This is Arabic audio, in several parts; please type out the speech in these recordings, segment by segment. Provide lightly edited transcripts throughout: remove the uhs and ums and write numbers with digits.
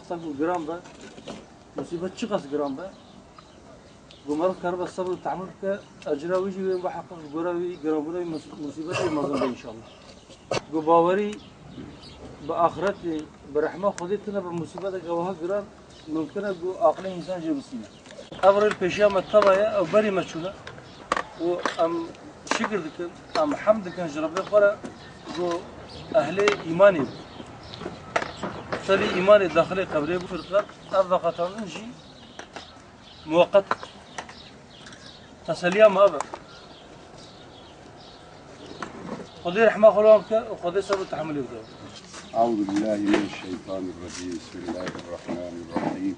صار جرام به مصيبة شخص جرام به قمر كرب الصبر تعمل كأجرا ويجي وحقق جراوي جرام ولا مصيبة المظلم إن شاء الله جباوري بآخرت برحمة خديتنا بمصيبة جواها جرام ممكن جو عقل إنسان جبسينا أمر البشيا متطبعة أو بري مشونا وأم شكر ذكر أم حمد كان جرب خلا جو أهل إيماني تلي إيماني داخلي قبره بفرقات أرضقة نجي مؤقت تسليا ما أبى خذي رحمة خلوانك وخذي سبب تحمل يبدأ أعوذ بالله من الشيطان الرجيم بسم الله الرحمن الرحيم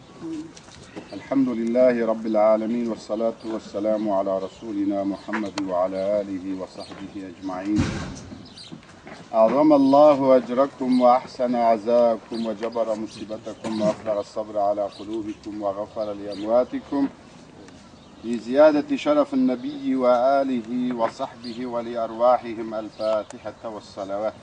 الحمد لله رب العالمين والصلاة والسلام على رسولنا محمد وعلى آله وصحبه أجمعين أعظم الله أجركم وأحسن عزاءكم وجبر مصيبتكم وأفرغ الصبر على قلوبكم وغفر لأمواتكم بزيادة شرف النبي وآله وصحبه ولأرواحهم الفاتحة والصلوات